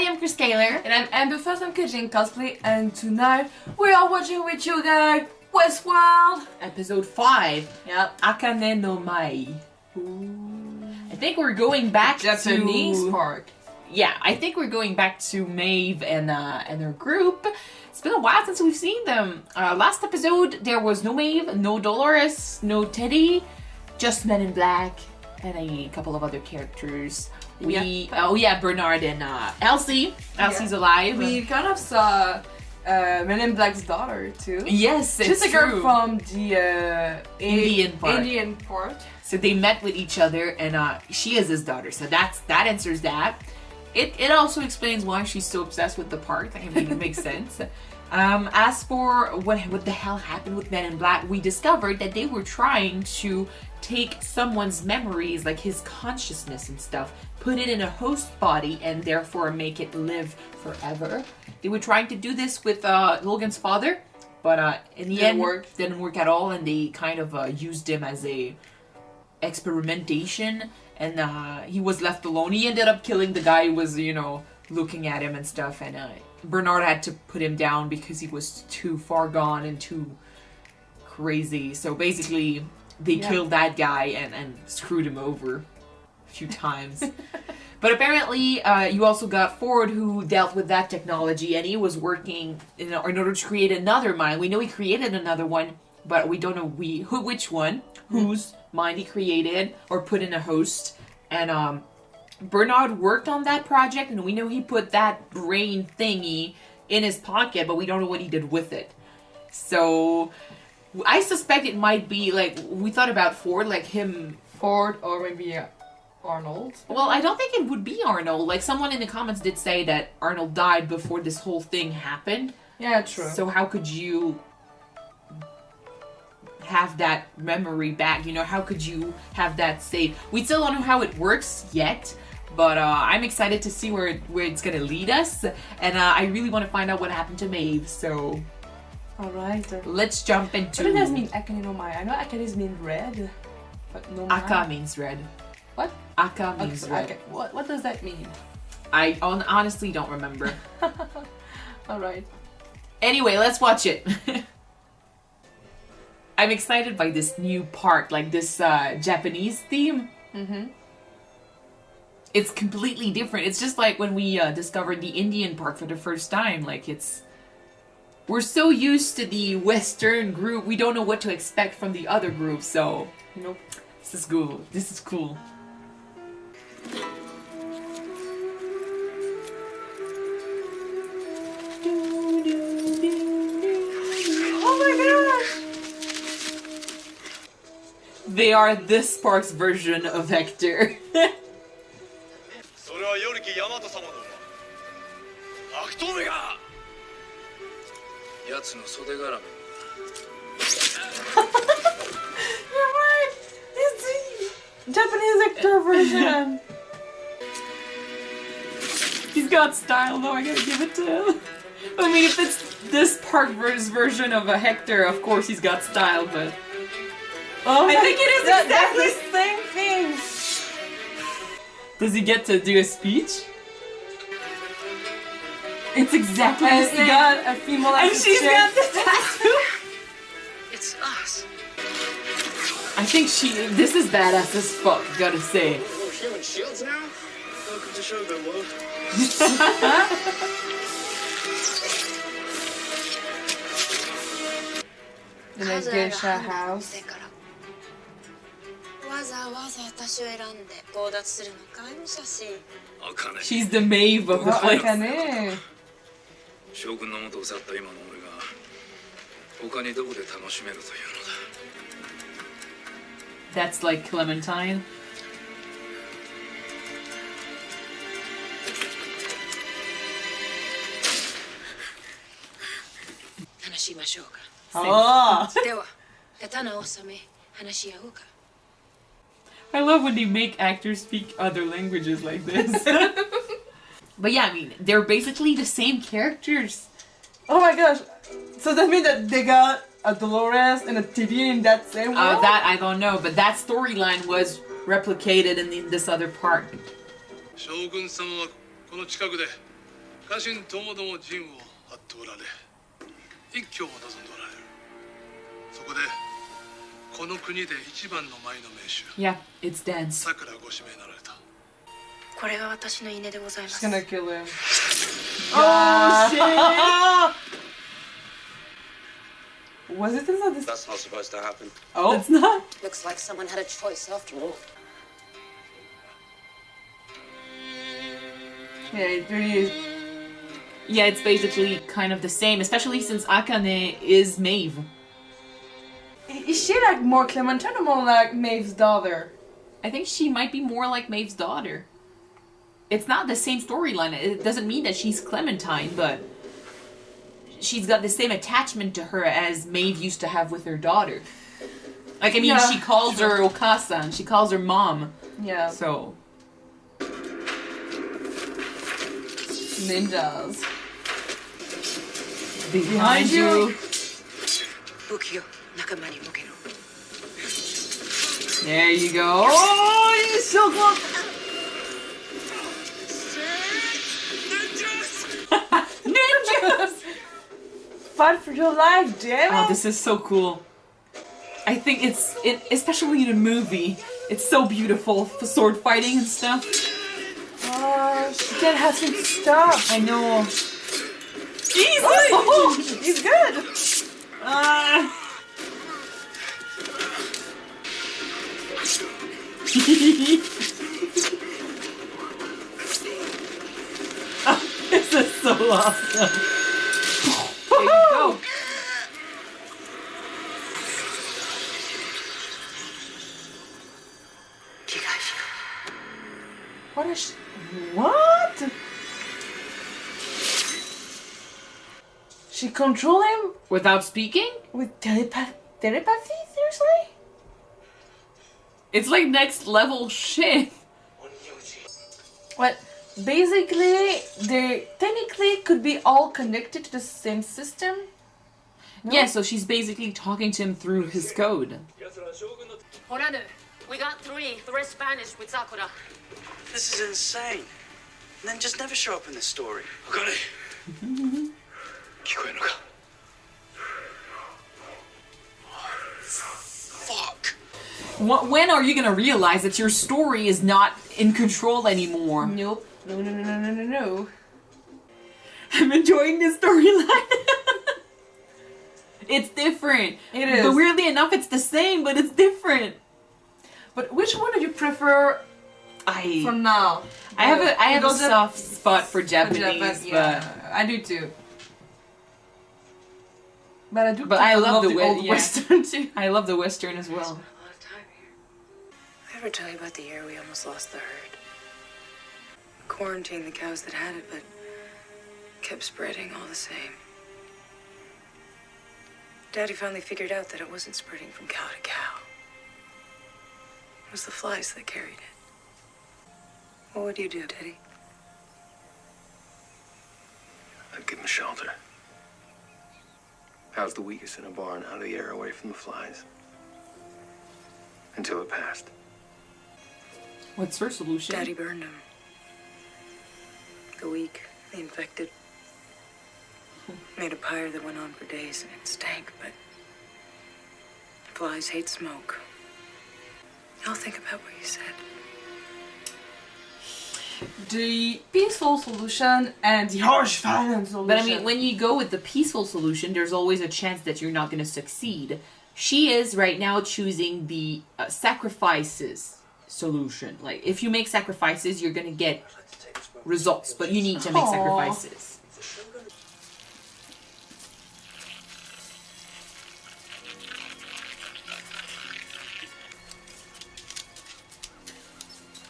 am Chris Kaler. And I'm Amber First, I'm Kajin Cosplay, and tonight we are watching with you guys Westworld! Episode 5. Yep. AKANE no Mai. I think we're going back Japanese to... part. Yeah, I think we're going back to Maeve and her group. It's been a while since we've seen them. Last episode, there was no Maeve, no Dolores, no Teddy, just Men in Black, and a couple of other characters. Oh yeah, Bernard and Elsie. Elsie's alive. We kind of saw Men in Black's daughter too. Yes, it's She's a girl true. from the Indian part. So they met with each other, and she is his daughter. So that answers that. It also explains why she's so obsessed with the part. I mean, it makes sense. As for what the hell happened with Men in Black, we discovered that they were trying to take someone's memories, like his consciousness and stuff, put it in a host body, and therefore make it live forever. They were trying to do this with Logan's father, but in the end, didn't work at all, and they kind of used him as a experimentation, and he was left alone. He ended up killing the guy who was, you know, looking at him and stuff, and Bernard had to put him down because he was too far gone and too crazy. So basically, they killed that guy and screwed him over a few times. But apparently, you also got Ford, who dealt with that technology, and he was working in order to create another mind. We know he created another one, but we don't know which one, whose mind he created or put in a host. And Bernard worked on that project, and we know he put that brain thingy in his pocket, but we don't know what he did with it. So I suspect it might be like, we thought about Ford, like him. Ford, or maybe Arnold. Well, I don't think it would be Arnold. Like, someone in the comments did say that Arnold died before this whole thing happened. Yeah, true. So how could you have that memory back? You know, how could you have that saved? We still don't know how it works yet, but I'm excited to see where it's gonna lead us, and I really want to find out what happened to Maeve. So, all right, let's jump into. What does that mean? AKANE no Mai. I know AKANE means red, but no Mai. Aka means red. What? Aka means red. What does that mean? I honestly don't remember. All right. Anyway, let's watch it. I'm excited by this new part, like this Japanese theme. Mm-hmm. It's completely different. It's just like when we discovered the Indian part for the first time. Like, we're so used to the Western group, we don't know what to expect from the other group. So, nope. This is cool. This is cool. Oh my gosh! They are this part's version of Hector. You're right! It's the Japanese Hector version! He's got style though, I gotta give it to him. I mean, if it's this version of a Hector, of course he's got style, but... Oh, I think it is exactly the same thing! Does he get to do a speech? It's exactly the same. He got a female and she's got the tattoo! It's us. I think this is badass as fuck, gotta say. We're human shields now? Welcome to show them, world. In a geisha house. She's the Maeve of the place. AKANE. That's like Clementine. Oh! I love when they make actors speak other languages like this. But yeah, I mean, they're basically the same characters. Oh my gosh! So that means that they got a Dolores and a Teddy in that same world? That I don't know, but that storyline was replicated in this other part. 将軍様はこの近くで家臣ともども陣を張っておられ一挙を望んでおられる。そこでこの国で一番の舞の名手 Yeah, it's dance. さくらご指名なられた。これが私の稲でございま She's す。 gonna kill him. Oh shit! Was it inside this? That's not supposed to happen. Oh, It's not. Looks like someone had a choice after all. yeah, it really is. Yeah, it's basically kind of the same, especially since Akane is Maeve. Is she like more Clementine or more like Maeve's daughter? I think she might be more like Maeve's daughter. It's not the same storyline. It doesn't mean that she's Clementine, but she's got the same attachment to her as Maeve used to have with her daughter. Like, I mean, Yeah. she calls her Okasa, she calls her mom. Yeah. So, Ninjas. behind you. 武器を仲間に向けろ。 There you go. Oh, he's so close! Ninjas! Fight for your life, damn Oh, it! this is so cool. I think especially in a movie, it's so beautiful, the sword fighting and stuff. Oh, she can have some stuff. I know. Jesus! Oh, he's good. Ah. Oh, this is so awesome. There you go. What is she? What? She control him Without speaking? with telepathy? Seriously? It's like next level shit. What? Basically, they technically could be all connected to the same system. No? Yeah, so she's basically talking to him through his code. Horanu, we got 3 Spanish with Sakura. This is insane. And then just never show up in the story. あかね聞こえるのか Fuck. When are you gonna realize that your story is not in control anymore? Nope. No. I'm enjoying this storyline. It's different. It is. But weirdly enough, it's the same, but it's different. But which one do you prefer for now? I have a Because of- soft spot for for Japanese, yeah, I do too. But I do. but I love the old yeah. Western too. I love the Western as well. A lot of time here. I ever tell you about the year we almost lost the herd? Quarantined the cows that had it, but kept spreading all the same. Daddy finally figured out that it wasn't spreading from cow to cow. It was the flies that carried it. What would you do, Daddy? I'd give him shelter. House the weakest in a barn out of the air away from the flies. Until it passed. What's her solution? Daddy burned them. The weak, the infected. Made a pyre that went on for days and it stank, but flies hate smoke. Y'all think about what you said. The peaceful solution and the harsh violent solution. But I mean, when you go with the peaceful solution, there's always a chance that you're not going to succeed. She is right now choosing the sacrifices solution. Like, if you make sacrifices, you're going to get results, but you need to make Aww. sacrifices.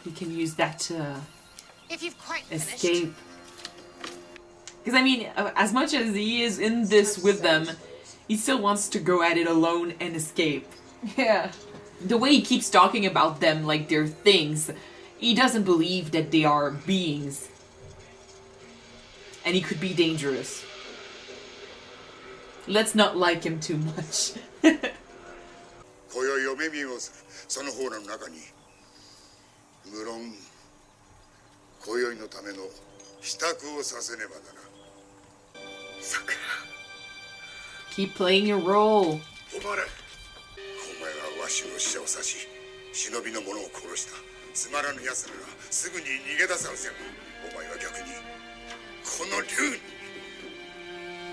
You can use that to If you've quite escape. Because, I mean, as much as he is in this with them, he still wants to go at it alone and escape. yeah. The way he keeps talking about them like they're things, he doesn't believe that they are beings. And he could be dangerous. Let's not like him too much. 今宵お目見をその方の中に無論今宵のための支度をさせねばだな。 Keep playing your role. お前はわしの使者を刺し、忍びの者を殺した。つまらぬ奴らがすぐに逃げ出さんせん。お前は逆にこの竜に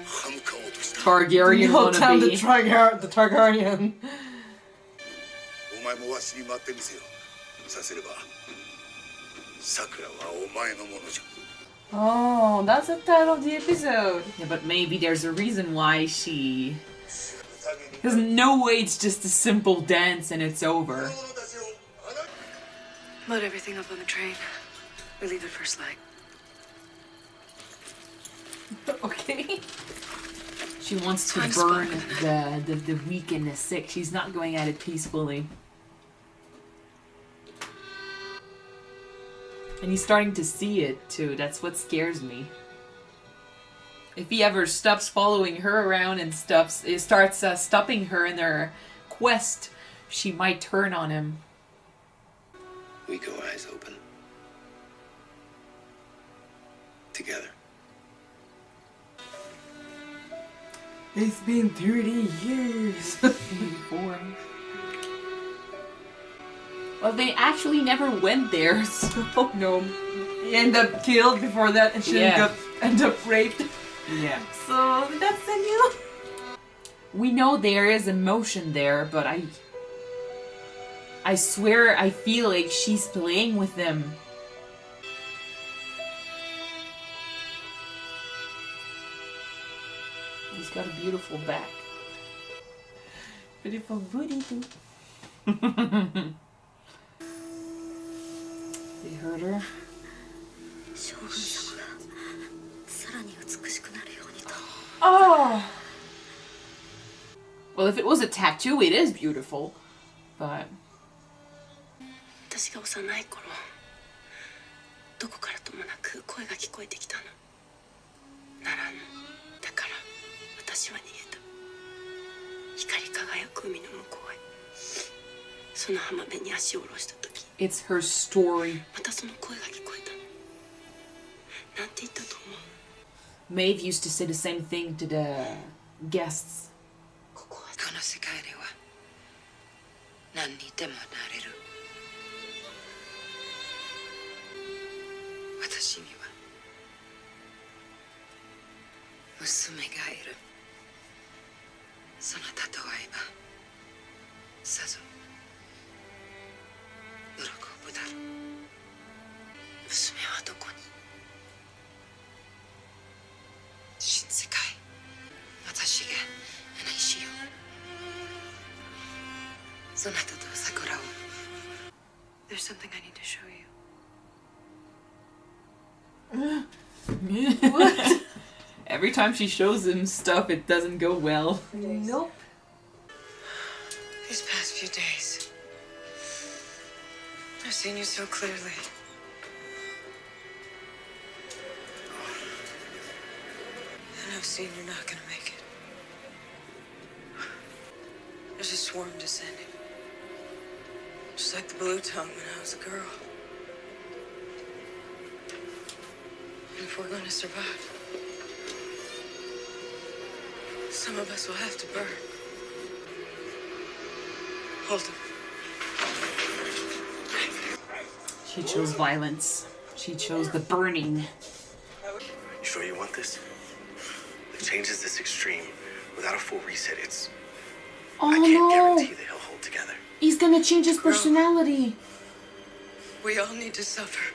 歯向かおうとした。 Targaryen No, damn the wannabe. Targaryen. お前もわしに待ってみせよ。させれば桜はお前のものじゃ。 Oh, that's the title of the episode. Yeah, but maybe there's a reason why she... There's no way it's just a simple dance and it's over. Load everything up on the train. We leave at first light. Okay. She wants to Time burn spot. the weak and the sick. She's not going at it peacefully. And he's starting to see it too. That's what scares me. If he ever stops following her around and starts stopping her in their quest, she might turn on him. We go eyes open. Together. It's been 30 years. Boy. Well, they actually never went there, so no. He ended up killed before that, and she ended up raped. Yeah. So that's the new. We know there is emotion there, but I swear I feel like she's playing with them. He's got a beautiful back. Beautiful booty too. They hurt her. Oh. Well, if it was a tattoo, it is beautiful. But 私が幼い頃、どこからともなく声が聞こえてきたの。ならぬ。だから私は逃げた。光り輝く海の向こうへ。その浜辺に足を下ろした時、 it's her story. またその声が聞こえたの。なんて言ったと思う？ Maeve used to say the same thing to the guests. ここの世界では何にでもなれる。私には娘がいる。そなたと会えばさぞ喜ぶだろう。娘はどこに？新世界。私が案内しよう。そなたと桜を。There's something I need to show you. Every time she shows him stuff, it doesn't go well. Nope. These past few days, I've seen you so clearly. And I've seen you're not gonna make it. There's a swarm descending. Just like the blue tongue when I was a girl. And if we're gonna survive, some of us will have to burn. Hold him. She chose violence. She chose the burning. You sure you want this? The change is this extreme. Without a full reset, it's... Oh I can't no! guarantee that he'll hold together. He's gonna change his personality. We all need to suffer.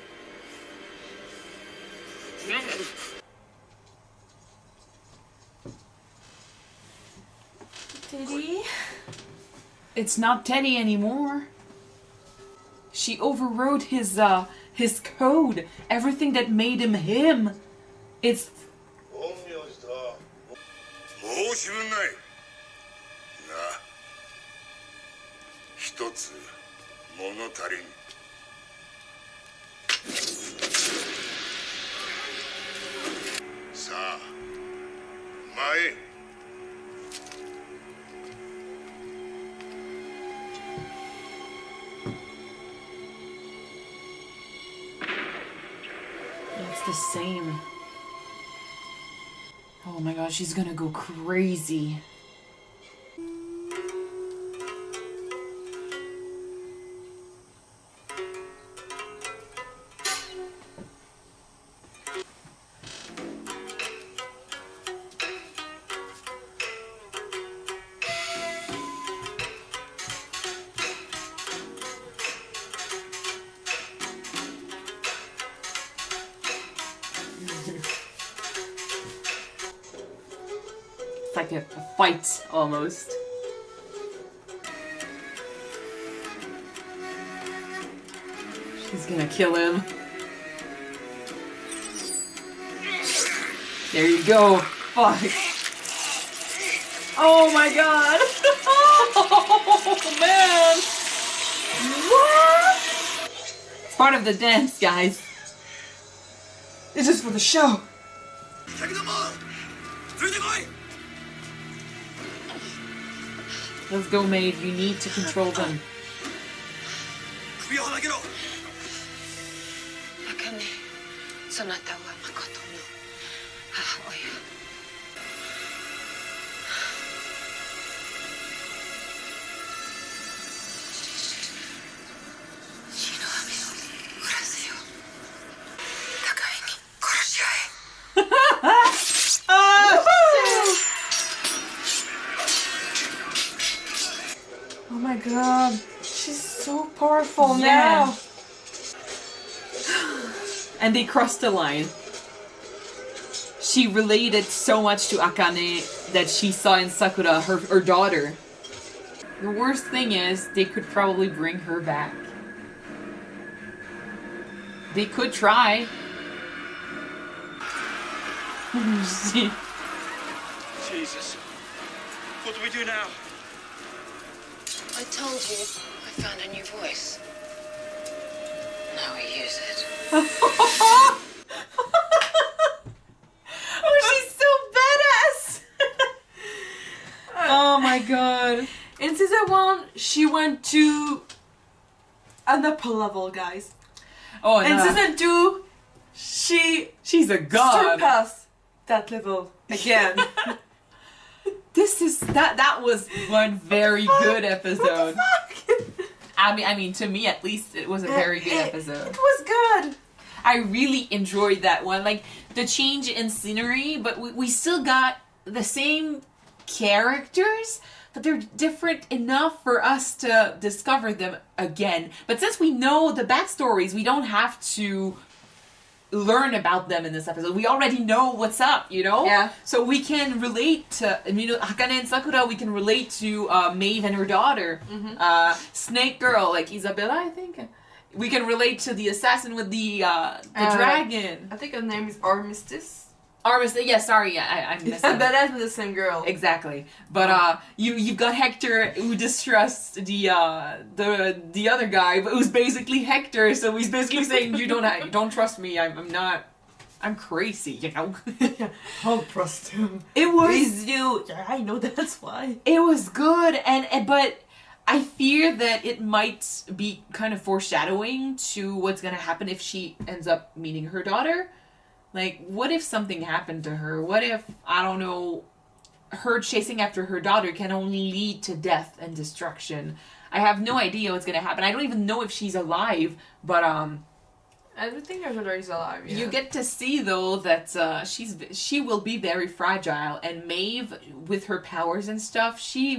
Teddy. It's not Teddy anymore. She overrode his code. Everything that made him him. It's 申し分ない。が、一つ物足りん。さあ、前へ。 It's the the same. Oh my god, she's gonna go crazy. It's like a fight almost. She's gonna kill him. There you go. Fuck. Oh my god. Oh man. What? It's part of the dance, guys. This is for the show. Let's go, Maeve. You need to control them. AKANE, そなたは誠の母親。火の雨を降らせよ。互いに殺し合え。 Oh my god, she's so powerful Yeah. now. And they crossed the line. She related so much to Akane that she saw in Sakura her daughter. The worst thing is, they could probably bring her back. They could try. Jesus. What do we do now? I told you I found a new voice. Now we use it. Oh, she's so badass! Oh my god. In season 1, she went to an upper level, guys. Oh, In no. season 2, She's a god. surpassed that level again. That was one very good episode. I mean, to me at least, it was a very good episode. It was good. I really enjoyed that one. Like, the change in scenery, but we still got the same characters, but they're different enough for us to discover them again. But since we know the backstories, we don't have to learn about them in this episode. We already know what's up, you know? Yeah. So we can relate to, you know, Akane and Sakura, we can relate to Maeve and her daughter. Snake Girl, like Isabella, I think. We can relate to the assassin with the dragon. I think her name is Armistice. Armistice, yeah, sorry, I missed But that. that's the same girl. Exactly. But you've got Hector who distrusts the other guy, but who's basically Hector, so he's basically saying you don't trust me, I'm crazy, you know? I'll trust him. It was Please do. Yeah, I know that's why. It was good, and but I fear that it might be kind of foreshadowing to what's gonna happen if she ends up meeting her daughter. Like, what if something happened to her? What if, I don't know, her chasing after her daughter can only lead to death and destruction? I have no idea what's gonna happen. I don't even know if she's alive, but I don't think her daughter is alive. Yeah. you get to see though that she will be very fragile, and Maeve, with her powers and stuff, she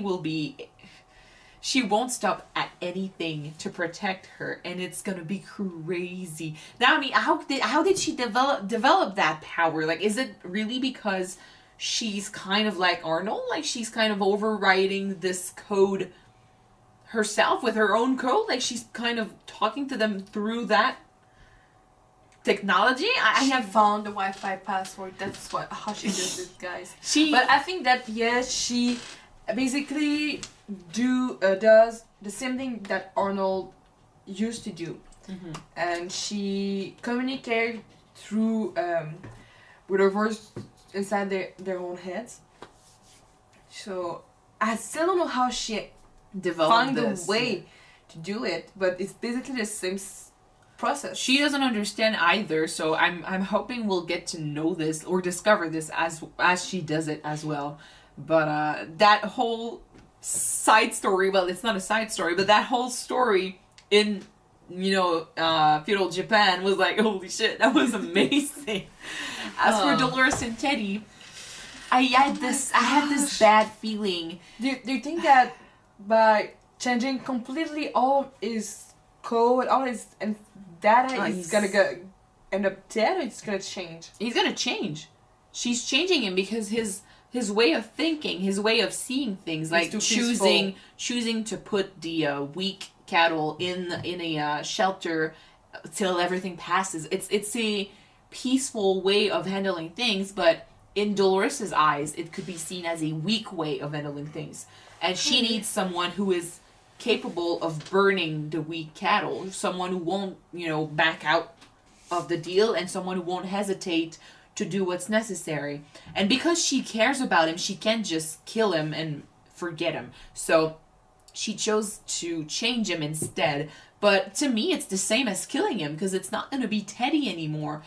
won't stop at anything to protect her, and it's gonna be crazy. Now, I mean, how did she develop that power? Like, is it really because she's kind of like Arnold? Like, she's kind of overriding this code herself with her own code? Like, she's kind of talking to them through that technology? I She have found the Wi-Fi password. That's how she does it, guys. She But I think that yes, she basically does the same thing that Arnold used to do, and she communicates through with her voice inside their own heads. So I still don't know how she developed found this. a way to do it, but it's basically the same process. She doesn't understand either, so I'm hoping we'll get to know this or discover this as she does it as well. But that whole side story, well, it's not a side story, but that whole story in, you know, feudal Japan was like, holy shit, that was amazing. As for Dolores and Teddy, I had this bad feeling. Do you think that by changing completely all of his code, all his and data, he's gonna end up dead, or he's gonna change? He's gonna change. She's changing him because his way of thinking, his way of seeing things, like choosing to put the weak cattle in a shelter till everything passes. It's a peaceful way of handling things, but in Dolores's eyes, it could be seen as a weak way of handling things. And she needs someone who is capable of burning the weak cattle, someone who won't, you know, back out of the deal, and someone who won't hesitate to do what's necessary. And because she cares about him, she can't just kill him and forget him. So she chose to change him instead. But to me, it's the same as killing him, because it's not going to be Teddy anymore.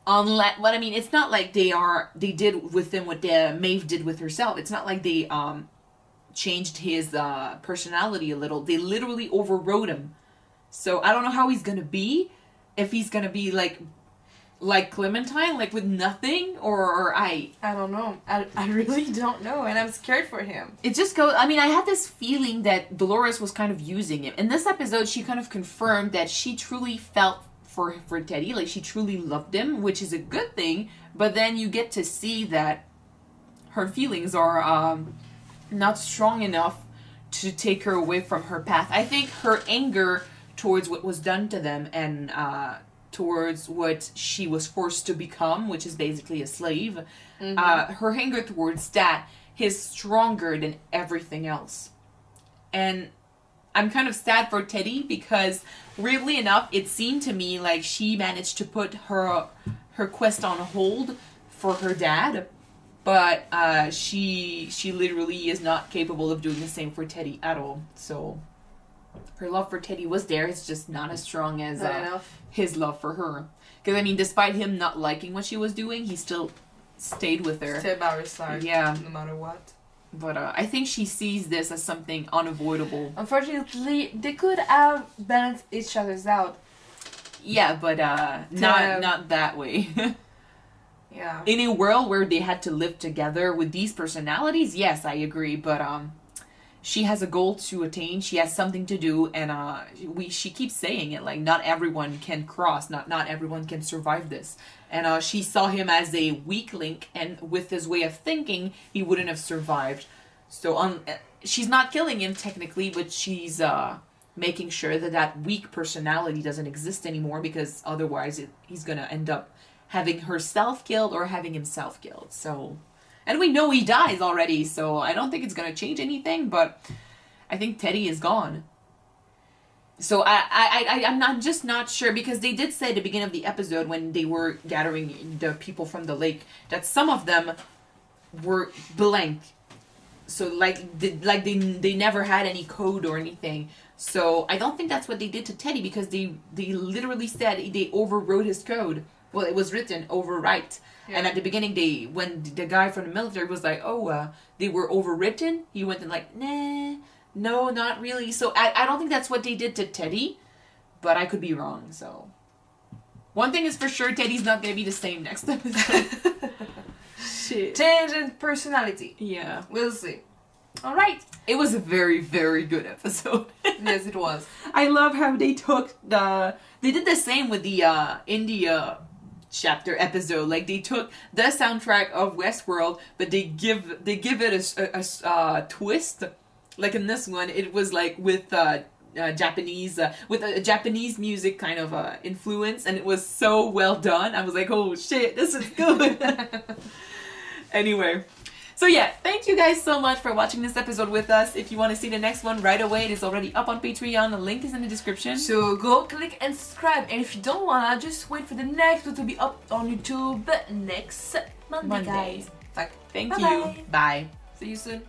Unless, well, I mean, it's not like they did with him what Maeve did with herself. It's not like they changed his personality a little. They literally overrode him. So I don't know how he's gonna be. If he's gonna be like Clementine, like with nothing, or I don't know. I really don't know, and I'm scared for him. It just goes. I mean, I had this feeling that Dolores was kind of using him. In this episode, she kind of confirmed that she truly felt for Teddy, like she truly loved him, which is a good thing. But then you get to see that her feelings are not strong enough to take her away from her path. I think her anger towards what was done to them and towards what she was forced to become, which is basically a slave, her anger towards that is stronger than everything else. And I'm kind of sad for Teddy, because weirdly enough, it seemed to me like she managed to put her quest on hold for her dad, but she literally is not capable of doing the same for Teddy at all. So her love for Teddy was there, it's just not as strong as his love for her. Because I mean, despite him not liking what she was doing, he still stayed with her. Stayed by her side. Yeah. No matter what. But I think she sees this as something unavoidable. Unfortunately, they could have balanced each other's out. Yeah, but not that way. Yeah. In a world where they had to live together with these personalities, yes, I agree. But she has a goal to attain. She has something to do, and she keeps saying it, like, not everyone can cross. Not everyone can survive this. And she saw him as a weak link, and with his way of thinking, he wouldn't have survived. So she's not killing him technically, but she's making sure that weak personality doesn't exist anymore, because otherwise he's gonna end up having herself killed or having himself killed. So, and we know he dies already, so I don't think it's gonna change anything. But I think Teddy is gone. So I'm just not sure, because they did say at the beginning of the episode when they were gathering the people from the lake that some of them were blank. So they never had any code or anything. So I don't think that's what they did to Teddy, because they literally said they overrode his code. Well, it was written overwrite. Yeah. And at the beginning, when the guy from the military was like, they were overwritten, he went and like, nah. No, not really. So I don't think that's what they did to Teddy, but I could be wrong. So one thing is for sure, Teddy's not going to be the same next episode. Shit. Change in personality. Yeah. We'll see. Alright. It was a very, very good episode. Yes, it was. I love how they took they did the same with the India chapter episode. Like, they took the soundtrack of Westworld, but they give it a twist. Like in this one, it was like with Japanese with a Japanese music kind of influence, and it was so well done. I was like, oh shit, this is good. Anyway, so yeah, thank you guys so much for watching this episode with us. If you want to see the next one right away, it is already up on Patreon. The link is in the description. So go click and subscribe. And if you don't wanna, just wait for the next one to be up on YouTube next Monday, guys. Thank Bye-bye. you. Bye. See you soon.